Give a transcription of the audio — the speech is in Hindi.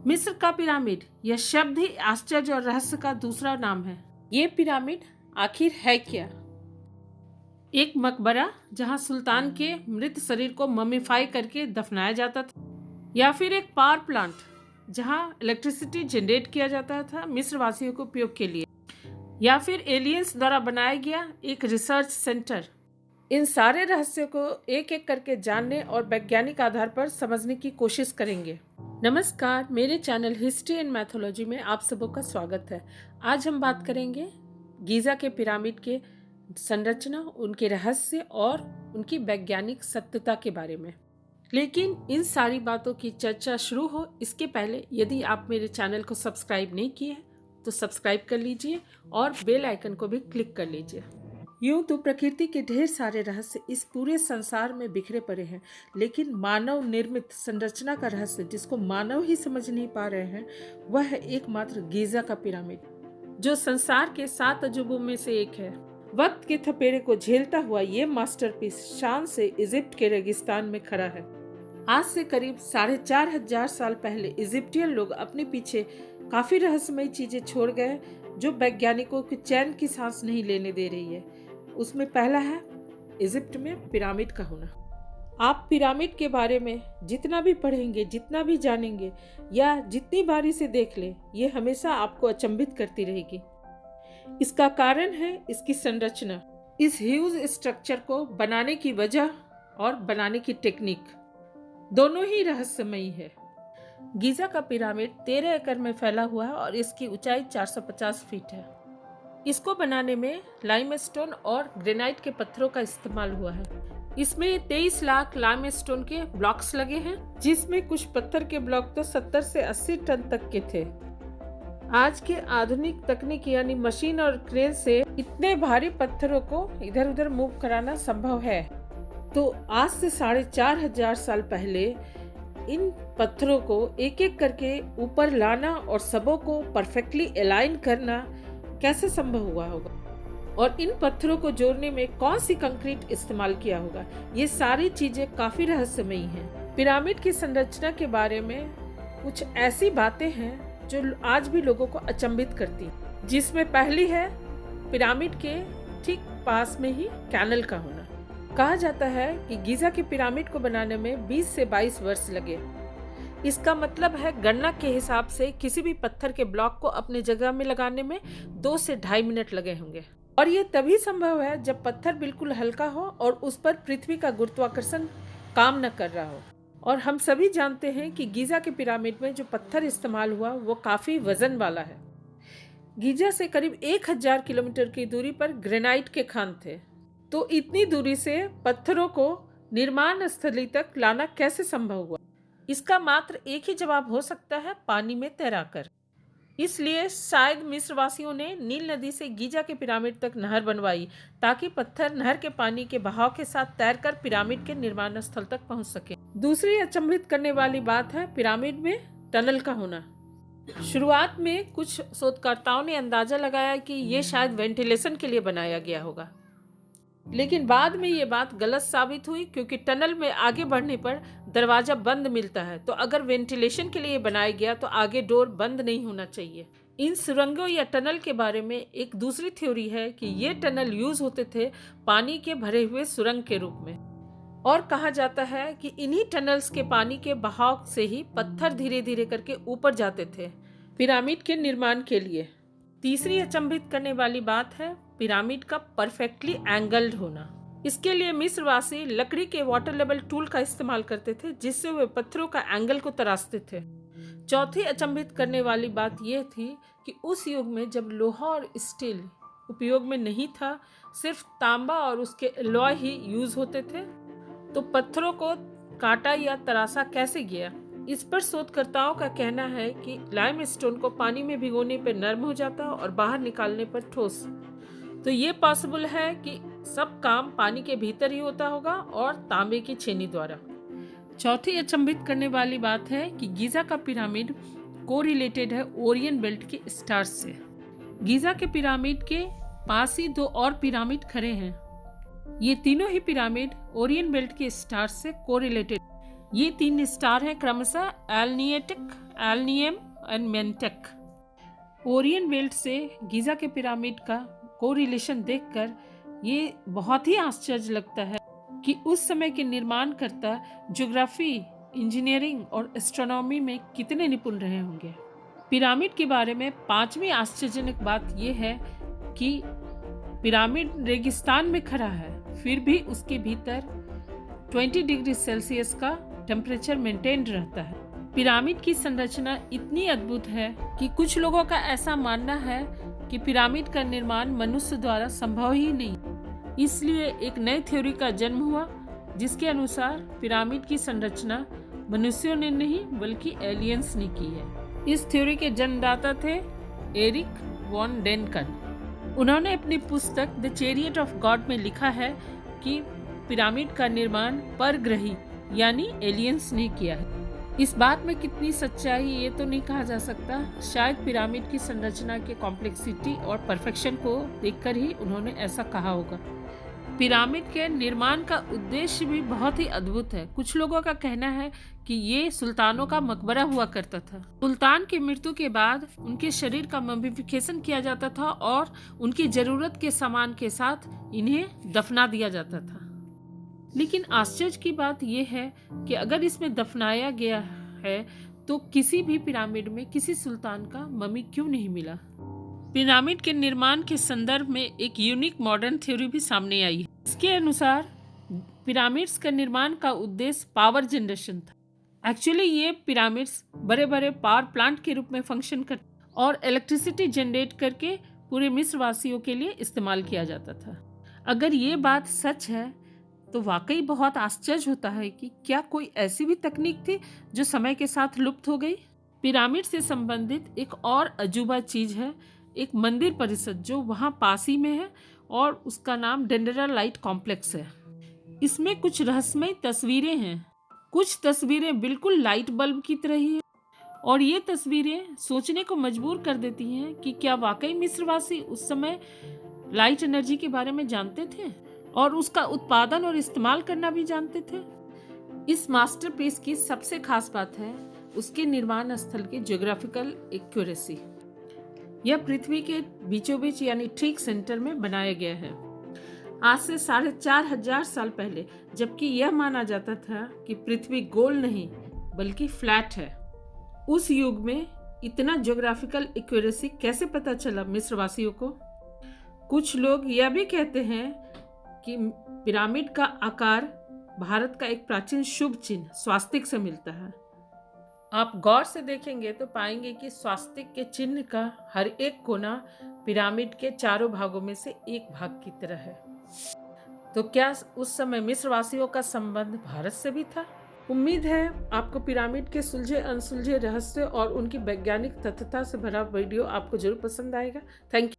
मिस्र का पिरामिड, यह शब्द ही आश्चर्य और रहस्य का दूसरा नाम है। ये पिरामिड आखिर है क्या? एक मकबरा जहां सुल्तान के मृत शरीर को मम्मीफाई करके दफनाया जाता था, या फिर एक पावर प्लांट जहां इलेक्ट्रिसिटी जनरेट किया जाता था मिस्र वासियों के उपयोग के लिए, या फिर एलियंस द्वारा बनाया गया एक रिसर्च सेंटर। इन सारे रहस्यों को एक एक करके जानने और वैज्ञानिक आधार पर समझने की कोशिश करेंगे। नमस्कार, मेरे चैनल हिस्ट्री एंड मैथोलॉजी में आप सबों का स्वागत है। आज हम बात करेंगे गीज़ा के पिरामिड के संरचना, उनके रहस्य और उनकी वैज्ञानिक सत्यता के बारे में। लेकिन इन सारी बातों की चर्चा शुरू हो इसके पहले यदि आप मेरे चैनल को सब्सक्राइब नहीं किए तो सब्सक्राइब कर लीजिए और बेल आइकन को भी क्लिक कर लीजिए। यूं तो प्रकृति के ढेर सारे रहस्य इस पूरे संसार में बिखरे पड़े हैं, लेकिन मानव निर्मित संरचना का रहस्य जिसको मानव ही समझ नहीं पा रहे हैं, वह है एकमात्र गीज़ा का पिरामिड, जो संसार के 7 अजूबों में से एक है। वक्त के थपेड़े को झेलता हुआ ये मास्टरपीस शान से इजिप्ट के रेगिस्तान में खड़ा है। आज से करीब 4,500 साल पहले इजिप्टियन लोग अपने पीछे काफी रहस्यमयी चीजें छोड़ गए जो वैज्ञानिकों को चैन की सांस नहीं लेने दे रही है। उसमें पहला है इजिप्ट में पिरामिड का होना। आप पिरामिड के बारे में जितना भी पढ़ेंगे, जितना भी जानेंगे या जितनी बारी से देख ले, ये हमेशा आपको अचंभित करती रहेगी। इसका कारण है इसकी संरचना, इस ह्यूज स्ट्रक्चर को बनाने की वजह और बनाने की टेक्निक दोनों ही रहस्यमयी है। गीज़ा का पिरामिड 13 एकड़ में फैला हुआ है और इसकी ऊंचाई 450 फीट है। इसको बनाने में लाइमस्टोन और ग्रेनाइट के पत्थरों का इस्तेमाल हुआ है। इसमें 23 लाख लाइमस्टोन के ब्लॉक्स लगे हैं, जिसमें कुछ पत्थर के ब्लॉक तो 70 से 80 टन तक के थे। आज के आधुनिक तकनीक यानी मशीन और क्रेन से इतने भारी पत्थरों को इधर उधर मूव कराना संभव है। तो आज से 4,500 साल पहले इन पत्थरों को एक एक करके ऊपर लाना और सबों को परफेक्टली अलाइन करना कैसे संभव हुआ होगा, और इन पत्थरों को जोड़ने में कौन सी कंक्रीट इस्तेमाल किया होगा, ये सारी चीजें काफी रहस्यमयी हैं। पिरामिड की संरचना के बारे में कुछ ऐसी बातें हैं जो आज भी लोगों को अचंभित करती, जिसमें पहली है पिरामिड के ठीक पास में ही कैनल का होना। कहा जाता है कि गीज़ा के पिरामिड को बनाने में 20 से 22 वर्ष लगे। इसका मतलब है गणना के हिसाब से किसी भी पत्थर के ब्लॉक को अपनी जगह में लगाने में 2 से 2.5 मिनट लगे होंगे, और ये तभी संभव है जब पत्थर बिल्कुल हल्का हो और उस पर पृथ्वी का गुरुत्वाकर्षण काम न कर रहा हो। और हम सभी जानते हैं कि गीज़ा के पिरामिड में जो पत्थर इस्तेमाल हुआ वो काफी वजन वाला है। गीज़ा से करीब 1000 किलोमीटर की दूरी पर ग्रेनाइट के खान थे, तो इतनी दूरी से पत्थरों को निर्माण स्थली तक लाना कैसे संभव हुआ? इसका मात्र एक ही जवाब हो सकता है, पानी में तैराकर। इसलिए शायद मिस्रवासियों ने नील नदी से गीज़ा के पिरामिड तक नहर बनवाई, ताकि पत्थर नहर के पानी के बहाव के साथ तैरकर पिरामिड के निर्माण स्थल तक पहुंच सके। दूसरी अचंभित करने वाली बात है पिरामिड में टनल का होना। शुरुआत में कुछ शोधकर्ताओं ने अंदाजा लगाया कि ये शायद वेंटिलेशन के लिए बनाया गया होगा, लेकिन बाद में ये बात गलत साबित हुई, क्योंकि टनल में आगे बढ़ने पर दरवाजा बंद मिलता है, तो अगर वेंटिलेशन के लिए बनाया गया तो आगे डोर बंद नहीं होना चाहिए। इन सुरंगों या टनल के बारे में एक दूसरी थ्योरी है कि ये टनल यूज होते थे पानी के भरे हुए सुरंग के रूप में, और कहा जाता है कि इन्हीं टनल्स के पानी के बहाव से ही पत्थर धीरे धीरे करके ऊपर जाते थे पिरामिड के निर्माण के लिए। तीसरी अचंभित करने वाली बात है पिरामिड का परफेक्टली एंगल्ड होना। इसके लिए मिस्रवासी लकड़ी के वाटर लेवल टूल का इस्तेमाल करते थे, जिससे वे पत्थरों का एंगल को तराशते थे। चौथी अचंभित करने वाली बात यह थी कि उस युग में जब लोहा और स्टील उपयोग में नहीं था, सिर्फ तांबा और उसके एलॉय ही यूज होते थे, तो पत्थरों को काटा या तराशा कैसे गया? इस पर शोधकर्ताओं का कहना है कि लाइमस्टोन को पानी में भिगोने पर नरम हो जाता और बाहर निकालने पर ठोस, तो ये पॉसिबल है कि सब काम पानी के भीतर ही होता होगा और तांबे की छेनी द्वारा। चौथी अचंभित करने वाली बात है कि गीज़ा का पिरामिड कोरिलेटेड है ओरियन बेल्ट के स्टार्स से। गीज़ा के पिरामिड के पास ही 2 और पिरामिड खड़े हैं। ये तीनों ही पिरामिड ओरियन बेल्ट के स्टार्स से कोरिलेटेड। ये 3 स्टार हैं क्रमशः एलनिएटिक, एलनियम एंड मेंटेक। ओरियन बेल्ट से गीज़ा के पिरामिड का कोरिलेशन देखकर ये बहुत ही आश्चर्य लगता है कि उस समय के निर्माणकर्ता ज्योग्राफी, इंजीनियरिंग और एस्ट्रोनॉमी में कितने निपुण रहे होंगे। पिरामिड के बारे में पांचवी आश्चर्यजनक बात यह है कि पिरामिड रेगिस्तान में खड़ा है, फिर भी उसके भीतर 20 डिग्री सेल्सियस का टेम्परेचर मेंटेन रहता है। पिरामिड की संरचना इतनी अद्भुत है कि कुछ लोगों का ऐसा मानना है कि पिरामिड का निर्माण मनुष्य द्वारा संभव ही नहीं। इसलिए एक नई थ्योरी का जन्म हुआ जिसके अनुसार पिरामिड की संरचना मनुष्यों ने नहीं बल्कि एलियंस ने की है। इस थ्योरी के जन्मदाता थे एरिक वॉन डेनकन। उन्होंने अपनी पुस्तक द चैरियट ऑफ गॉड में लिखा है कि पिरामिड का निर्माण परग्रही यानी एलियंस ने किया है। इस बात में कितनी सच्चाई ये तो नहीं कहा जा सकता। शायद पिरामिड की संरचना के कॉम्प्लेक्सिटी और परफेक्शन को देखकर ही उन्होंने ऐसा कहा होगा। पिरामिड के निर्माण का उद्देश्य भी बहुत ही अद्भुत है। कुछ लोगों का कहना है कि ये सुल्तानों का मकबरा हुआ करता था। सुल्तान की मृत्यु के बाद उनके शरीर का मम्मीफिकेशन किया जाता था और उनकी जरूरत के सामान के साथ इन्हें दफना दिया जाता था। लेकिन आश्चर्य की बात यह है कि अगर इसमें दफनाया गया है तो किसी भी पिरामिड में किसी सुल्तान का मम्मी क्यों नहीं मिला। पिरामिड के निर्माण के संदर्भ में एक यूनिक मॉडर्न थ्योरी भी सामने आई है। इसके अनुसार पिरामिड्स का निर्माण का उद्देश्य पावर जनरेशन था। एक्चुअली ये पिरामिड्स बड़े बड़े पावर प्लांट के रूप में फंक्शन करते और इलेक्ट्रिसिटी जनरेट करके पूरे मिस्र वासियों के लिए इस्तेमाल किया जाता था। अगर ये बात सच है तो वाकई बहुत आश्चर्य होता है कि क्या कोई ऐसी भी तकनीक थी जो समय के साथ लुप्त हो गई। पिरामिड से संबंधित एक और अजूबा चीज है, एक मंदिर परिसर जो वहाँ पास ही में है और उसका नाम डेंड्रालाइट कॉम्प्लेक्स है। इसमें कुछ रहस्यमय तस्वीरें हैं। कुछ तस्वीरें बिल्कुल लाइट बल्ब की तरह ही है और ये तस्वीरें सोचने को मजबूर कर देती हैं कि क्या वाकई मिस्रवासी उस समय लाइट एनर्जी के बारे में जानते थे और उसका उत्पादन और इस्तेमाल करना भी जानते थे। इस मास्टरपीस की सबसे खास बात है उसके निर्माण स्थल की ज्योग्राफिकल एक्यूरेसी। यह पृथ्वी के बीचों बीच यानी ठीक सेंटर में बनाया गया है। आज से 4,500 साल पहले, जबकि यह माना जाता था कि पृथ्वी गोल नहीं बल्कि फ्लैट है। उस युग में इतना ज्योग्राफिकल एक्यूरेसी कैसे पता चला मिस्रवासियों को? कुछ लोग यह भी कहते हैं कि पिरामिड का आकार भारत का एक प्राचीन शुभ चिन्ह स्वास्तिक से मिलता है। आप गौर से देखेंगे तो पाएंगे कि स्वास्तिक के चिन्ह का हर एक कोना पिरामिड के चारों भागों में से एक भाग की तरह है। तो क्या उस समय मिस्रवासियों का संबंध भारत से भी था? उम्मीद है आपको पिरामिड के सुलझे अनसुलझे रहस्य और उनकी वैज्ञानिक तथ्यता से भरा वीडियो आपको जरूर पसंद आएगा। Thank you.